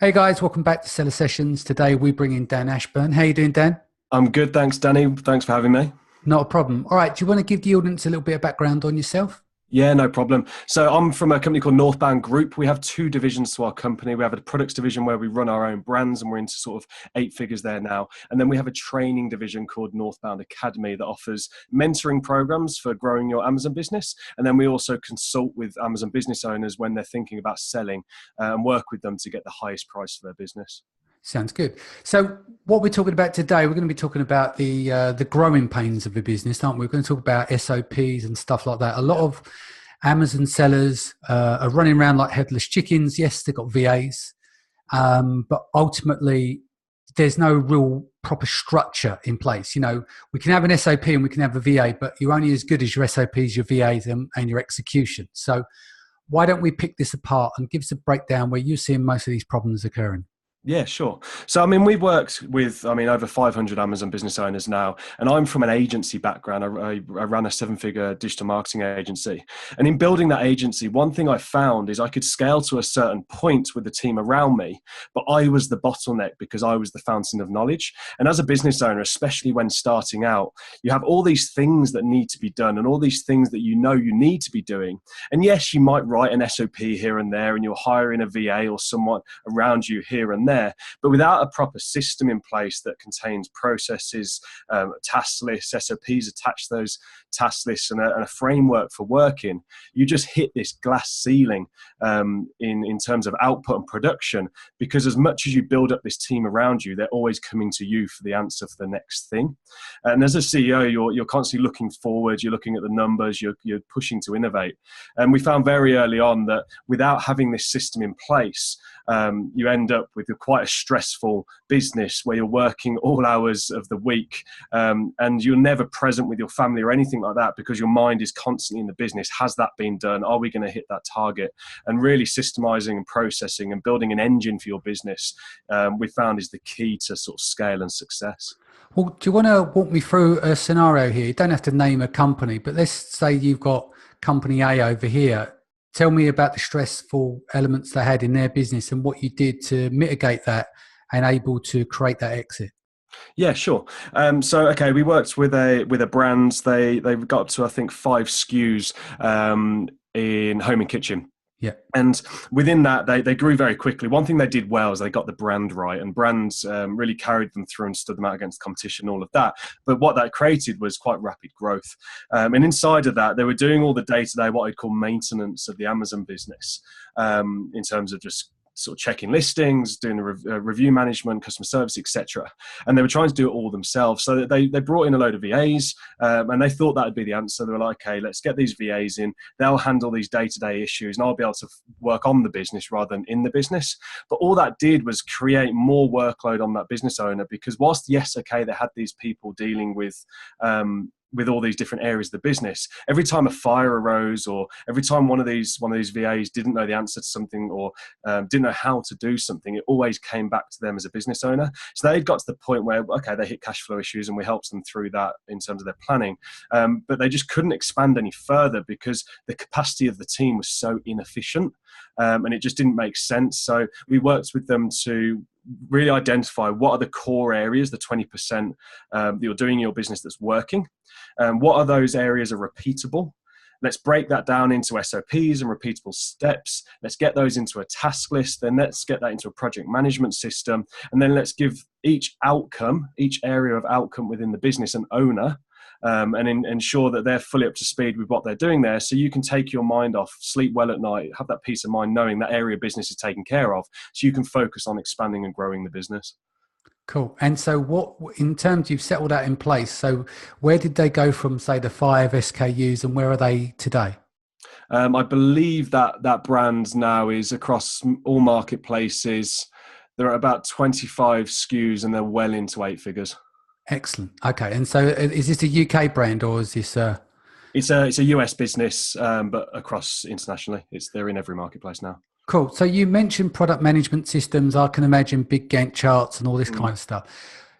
Hey guys, welcome back to Seller Sessions. Today we bring in Dan Ashburn. How you doing, Dan? I'm good, thanks, Danny. Thanks for having me. Not a problem. All right, do you want to give the audience a little bit of background on yourself? Yeah, no problem. So I'm from a company called Northbound Group. We have two divisions to our company. We have a products division where we run our own brands, and we're into sort of eight figures there now. And then we have a training division called Northbound Academy that offers mentoring programs for growing your Amazon business. And then we also consult with Amazon business owners when they're thinking about selling and work with them to get the highest price for their business. Sounds good. So what we're talking about today, we're going to be talking about the growing pains of a business, aren't we? We're going to talk about SOPs and stuff like that. A lot of Amazon sellers are running around like headless chickens. Yes, they've got VAs, but ultimately there's no real proper structure in place. You know, we can have an SOP and we can have a VA, but you're only as good as your SOPs, your VAs, and your execution. So why don't we pick this apart and give us a breakdown where you're seeing most of these problems occurring? Yeah, sure. So, I mean, we've worked with, over 500 Amazon business owners now, and I'm from an agency background. I ran a seven-figure digital marketing agency. And in building that agency, one thing I found is I could scale to a certain point with the team around me, but I was the bottleneck because I was the fountain of knowledge. And as a business owner, especially when starting out, you have all these things that need to be done and all these things that you know you need to be doing. And yes, you might write an SOP here and there, and you're hiring a VA or someone around you here and there. But without a proper system in place that contains processes, task lists, SOPs attached to those task lists, and a framework for working, you just hit this glass ceiling in terms of output and production. Because as much as you build up this team around you, they're always coming to you for the answer for the next thing. And as a CEO, you're constantly looking forward. You're looking at the numbers. You're pushing to innovate. And we found very early on that without having this system in place, you end up with quite a stressful business where you're working all hours of the week, and you're never present with your family or anything like that because your mind is constantly in the business. Has that been done? Are we going to hit that target? And really systemizing and processing and building an engine for your business, we found is the key to sort of scale and success. Well, do you want to walk me through a scenario here? You don't have to name a company, but let's say you've got company A over here. Tell me about the stressful elements they had in their business and what you did to mitigate that and able to create that exit. Yeah, sure. Okay, we worked with a brand. They've got up to I think 5 SKUs in home and kitchen. Yeah. And within that, they grew very quickly. One thing they did well is they got the brand right, and brands really carried them through and stood them out against competition, all of that. But what that created was quite rapid growth. And inside of that, they were doing all the day-to-day, what I'd call maintenance of the Amazon business, in terms of just sort of checking listings, doing the review management, customer service, etc. And they were trying to do it all themselves. So they brought in a load of VAs, and they thought that would be the answer. They were like, okay, let's get these VAs in. They'll handle these day-to-day issues, and I'll be able to work on the business rather than in the business. But all that did was create more workload on that business owner because whilst, yes, okay, they had these people dealing with all these different areas of the business. Every time a fire arose, or every time one of these VAs didn't know the answer to something, or didn't know how to do something, it always came back to them as a business owner. So they got to the point where, okay, they hit cash flow issues, and we helped them through that in terms of their planning. But they just couldn't expand any further because the capacity of the team was so inefficient, and it just didn't make sense. So we worked with them to really identify what are the core areas, the 20% that you're doing in your business that's working. What are those areas are repeatable? Let's break that down into SOPs and repeatable steps. Let's get those into a task list. Then let's get that into a project management system. And then let's give each outcome, each area of outcome within the business an owner, and ensure that they're fully up to speed with what they're doing there. So you can take your mind off, sleep well at night, have that peace of mind knowing that area of business is taken care of. So you can focus on expanding and growing the business. Cool. And so what, in terms, you've settled that in place. So where did they go from, say, the 5 SKUs, and where are they today? I believe that brand now is across all marketplaces. They're at about 25 SKUs, and they're well into eight figures. Excellent. Okay. And so is this a UK brand, or is this It's a US business, but across internationally. They're in every marketplace now. cool. So you mentioned product management systems. I can imagine big Gantt charts and all this kind of stuff.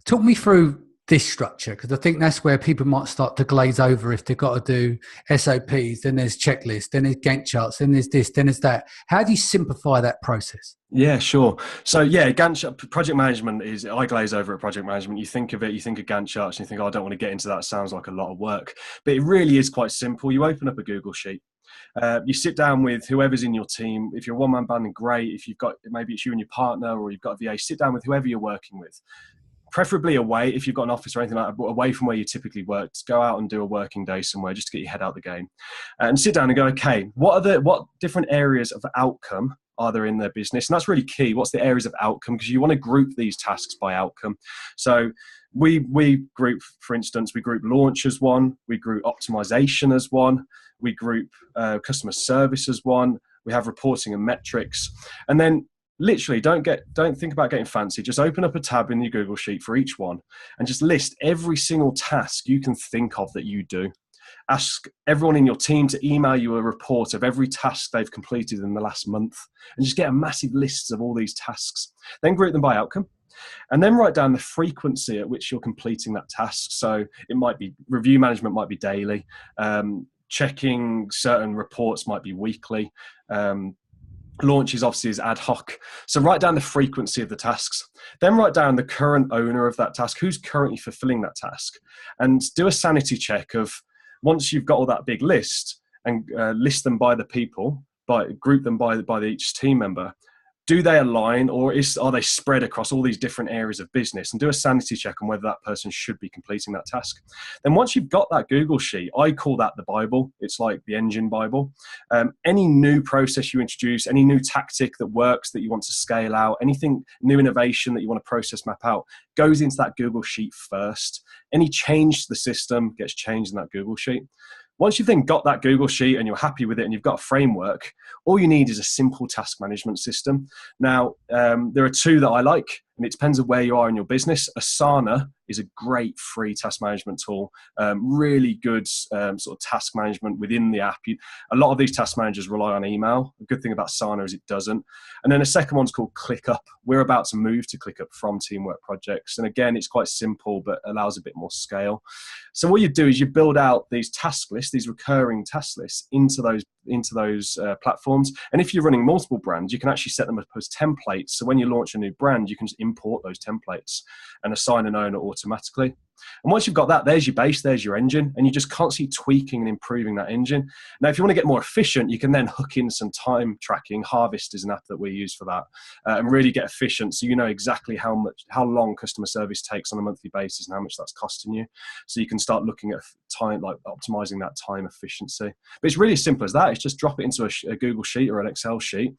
Talk me through this structure? Because I think that's where people might start to glaze over if they've got to do SOPs, then there's checklists, then there's Gantt charts, then there's this, then there's that. How do you simplify that process? Yeah, sure. So yeah, Gantt chart, project management is, I glaze over at project management. You think of it, you think of Gantt charts and you think, oh, I don't want to get into that. Sounds like a lot of work, but it really is quite simple. You open up a Google sheet. You sit down with whoever's in your team. If you're a one-man band, then great. If you've got, maybe it's you and your partner, or you've got a VA, sit down with whoever you're working with. Preferably away, if you've got an office or anything like that, but away from where you typically work. Go out and do a working day somewhere just to get your head out of the game, and sit down and go, okay, what different areas of outcome are there in their business? And that's really key. What's the areas of outcome? Because you want to group these tasks by outcome. So we group, for instance, we group launch as one, we group optimization as one, we group customer service as one, we have reporting and metrics, and then literally don't think about getting fancy. Just open up a tab in your Google sheet for each one and just list every single task you can think of that you do. Ask everyone in your team to email you a report of every task they've completed in the last month, and just get a massive list of all these tasks. Then group them by outcome, and then write down the frequency at which you're completing that task. So it might be review management, might be daily, checking certain reports might be weekly, launches obviously is ad hoc. So write down the frequency of the tasks, then write down the current owner of that task, who's currently fulfilling that task, and do a sanity check of, once you've got all that big list, and list them by the people, group them by each team member. Do they align, or are they spread across all these different areas of business? And do a sanity check on whether that person should be completing that task. Then once you've got that Google sheet, I call that the Bible. It's like the engine Bible. Any new process you introduce, any new tactic that works that you want to scale out, anything new innovation that you want to process map out, goes into that Google sheet first. Any change to the system gets changed in that Google sheet. Once you've then got that Google sheet and you're happy with it and you've got a framework, all you need is a simple task management system. Now, there are two that I like, and it depends on where you are in your business. Asana is a great free task management tool, really good sort of task management within the app. A lot of these task managers rely on email. The good thing about Asana is it doesn't. And then a second one's called ClickUp. We're about to move to ClickUp from Teamwork Projects. And again, it's quite simple, but allows a bit more scale. So what you do is you build out these task lists, these recurring task lists into those platforms. And if you're running multiple brands, you can actually set them up as templates. So when you launch a new brand, you can just import those templates and assign an owner automatically. And once you've got that, there's your base, there's your engine, and you're just constantly tweaking and improving that engine. Now, if you want to get more efficient, you can then hook in some time tracking. Harvest is an app that we use for that, and really get efficient, so you know exactly how long customer service takes on a monthly basis and how much that's costing you. So you can start looking at time, like optimizing that time efficiency. But it's really as simple as that. It's just drop it into a Google sheet or an Excel sheet.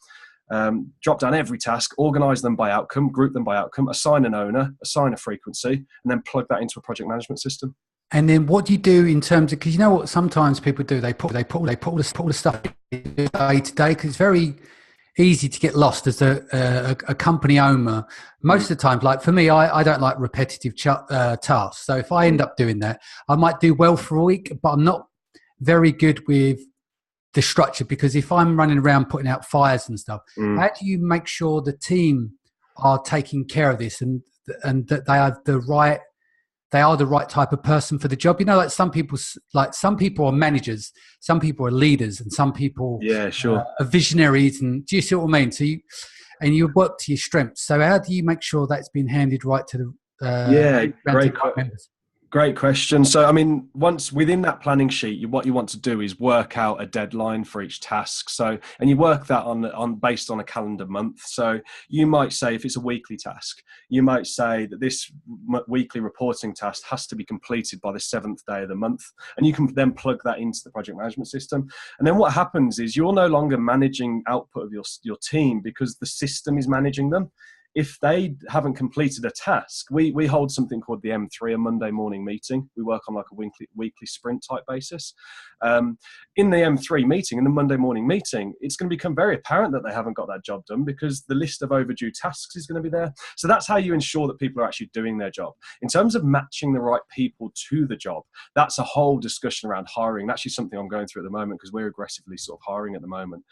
Drop down every task, organize them by outcome, group them by outcome, assign an owner, assign a frequency, and then plug that into a project management system. And then what do you do in terms of, because you know what sometimes people do, they put all the stuff day to day, because it's very easy to get lost as a company owner. Most of the time, like for me, I don't like repetitive tasks. So if I end up doing that, I might do well for a week, but I'm not very good with the structure, because if I'm running around putting out fires and stuff, how do you make sure the team are taking care of this and that they are the right type of person for the job? You know, like some people are managers, some people are leaders, and some people are visionaries. And do you see what I mean? So you work to your strengths. So how do you make sure that's been handed right to the great members? Great question. So, I mean, once within that planning sheet, what you want to do is work out a deadline for each task. So, and you work that on based on a calendar month. So you might say, if it's a weekly task, you might say that this weekly reporting task has to be completed by the 7th day of the month. And you can then plug that into the project management system. And then what happens is you're no longer managing output of your team, because the system is managing them. If they haven't completed a task, we hold something called the M3, a Monday morning meeting. We work on like a weekly sprint type basis. In the M3 meeting, in the Monday morning meeting, it's going to become very apparent that they haven't got that job done, because the list of overdue tasks is going to be there. So that's how you ensure that people are actually doing their job. In terms of matching the right people to the job, that's a whole discussion around hiring. That's actually something I'm going through at the moment, because we're aggressively sort of hiring at the moment.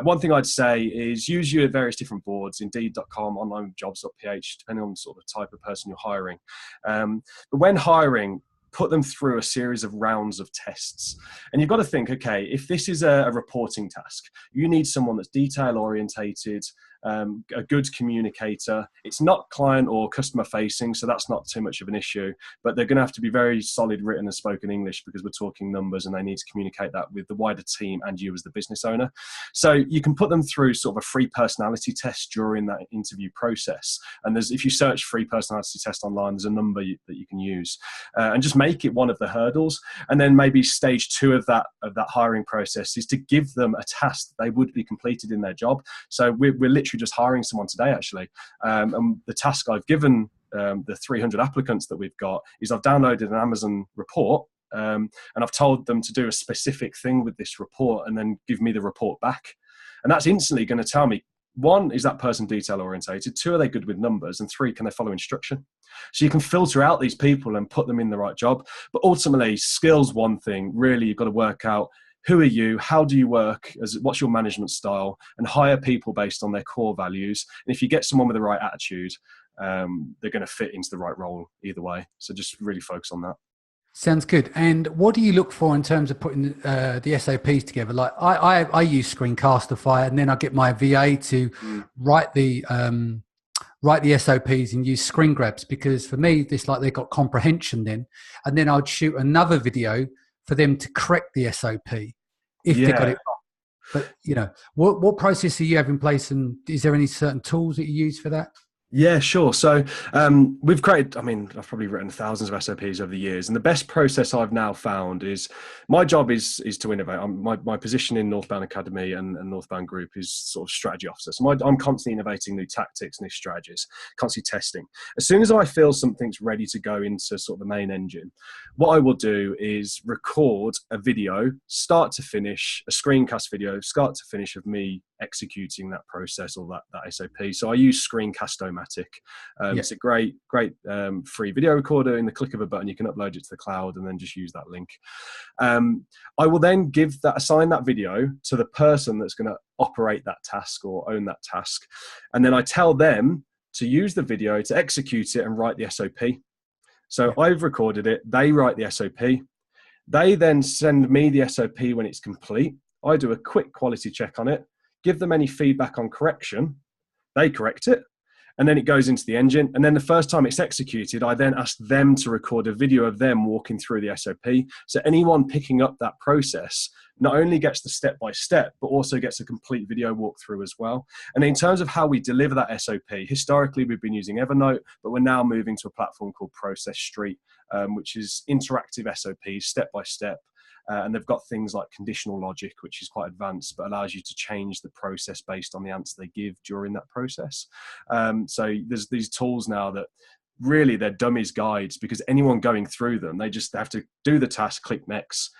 One thing I'd say is use your various different boards, Indeed.com, online jobs .ph, depending on sort of the type of person you're hiring. But when hiring, put them through a series of rounds of tests. And you've got to think, okay, if this is a reporting task, you need someone that's detail orientated, a good communicator. It's not client or customer facing, so that's not too much of an issue, but they're going to have to be very solid written and spoken English, because we're talking numbers and they need to communicate that with the wider team and you as the business owner. So you can put them through sort of a free personality test during that interview process. And if you search free personality test online, there's a number that you can use, and just make it one of the hurdles. And then maybe stage 2 of that hiring process is to give them a task that they would be completed in their job. So we're literally just hiring someone today, actually. And the task I've given the 300 applicants that we've got is I've downloaded an Amazon report, and I've told them to do a specific thing with this report and then give me the report back. And that's instantly going to tell me, 1, is that person detail orientated? 2, are they good with numbers? And 3, can they follow instruction? So you can filter out these people and put them in the right job. But ultimately, skills one thing. Really, you've got to work out, who are you? How do you work? What's your management style? And hire people based on their core values. And if you get someone with the right attitude, they're going to fit into the right role either way. So just really focus on that. Sounds good. And what do you look for in terms of putting the SOPs together? Like I use Screencastify, and then I get my VA to write the SOPs and use screen grabs, because for me, it's like they've got comprehension then. And then I'd shoot another video for them to correct the SOP if they got it wrong. But, you know, what process do you have in place, and is there any certain tools that you use for that? Yeah, sure. So we've created, I've probably written thousands of SOPs over the years. And the best process I've now found is, my job is to innovate. My position in Northbound Academy and Northbound Group is sort of strategy officer. So I'm constantly innovating new tactics, new strategies, constantly testing. As soon as I feel something's ready to go into sort of the main engine, what I will do is record a video, start to finish, a screencast video, start to finish, of me executing that process or that SOP. So I use Screencast-O-Matic. It's a great free video recorder. In the click of a button, you can upload it to the cloud and then just use that link. I will then assign that video to the person that's going to operate that task or own that task. And then I tell them to use the video to execute it and write the SOP. So I've recorded it. They write the SOP. They then send me the SOP when it's complete. I do a quick quality check on it, give them any feedback on correction, they correct it, and then it goes into the engine. And then the first time it's executed, I then ask them to record a video of them walking through the SOP. So anyone picking up that process not only gets the step-by-step, but also gets a complete video walkthrough as well. And in terms of how we deliver that SOP, historically we've been using Evernote, but we're now moving to a platform called Process Street, which is interactive SOPs, step-by-step. And they've got things like conditional logic, which is quite advanced, but allows you to change the process based on the answer they give during that process. So there's these tools now that really they're dummies guides, because anyone going through them, they just have to do the task, click next,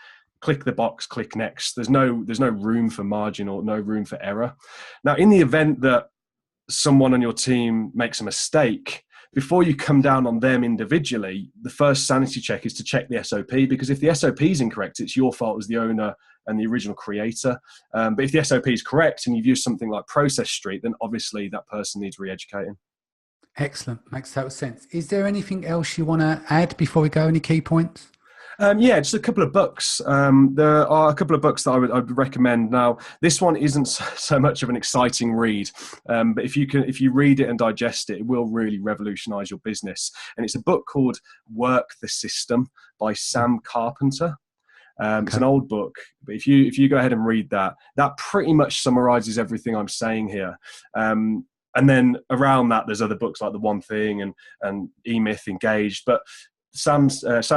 click the box, click next. There's no room for margin or no room for error. Now, in the event that someone on your team makes a mistake, before you come down on them individually, the first sanity check is to check the SOP, because if the SOP is incorrect, it's your fault as the owner and the original creator. But if the SOP is correct and you've used something like Process Street, then obviously that person needs re-educating. Excellent. Makes total sense. Is there anything else you want to add before we go? Any key points? Just a couple of books. There are a couple of books that I would recommend. Now, this one isn't so much of an exciting read, but if you read it and digest it, it will really revolutionize your business. And it's a book called Work the System by Sam Carpenter. It's an old book, but if you go ahead and read that pretty much summarizes everything I'm saying here. And then around that, there's other books like The One Thing and E-Myth, Engaged, but Sam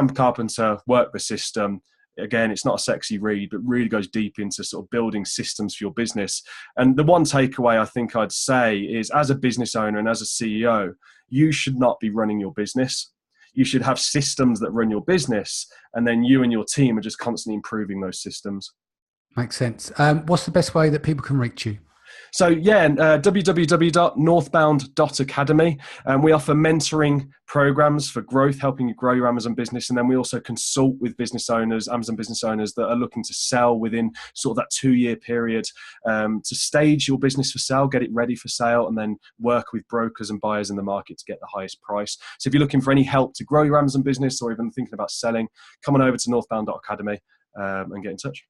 Carpenter, Work the System. Again, it's not a sexy read, but really goes deep into sort of building systems for your business. And the one takeaway I think I'd say is, as a business owner and as a CEO, you should not be running your business. You should have systems that run your business, and then you and your team are just constantly improving those systems. Makes sense. What's the best way that people can reach you? So yeah, www.northbound.academy. We offer mentoring programs for growth, helping you grow your Amazon business. And then we also consult with business owners, Amazon business owners that are looking to sell within sort of that 2-year period, to stage your business for sale, get it ready for sale, and then work with brokers and buyers in the market to get the highest price. So if you're looking for any help to grow your Amazon business or even thinking about selling, come on over to northbound.academy and get in touch.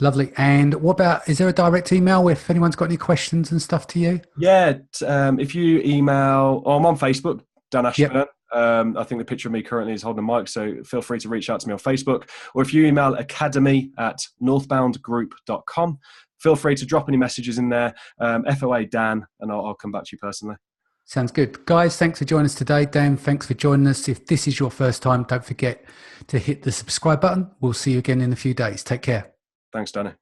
Lovely. And what about, is there a direct email if anyone's got any questions and stuff to you? Yeah, if you email, or I'm on Facebook, Dan Ashbury. Yep. I think the picture of me currently is holding a mic, so feel free to reach out to me on Facebook. Or if you email academy@northboundgroup.com, feel free to drop any messages in there, FOA Dan, and I'll come back to you personally. Sounds good. Guys, thanks for joining us today. Dan, thanks for joining us. If this is your first time, don't forget to hit the subscribe button. We'll see you again in a few days. Take care. Thanks, Danny.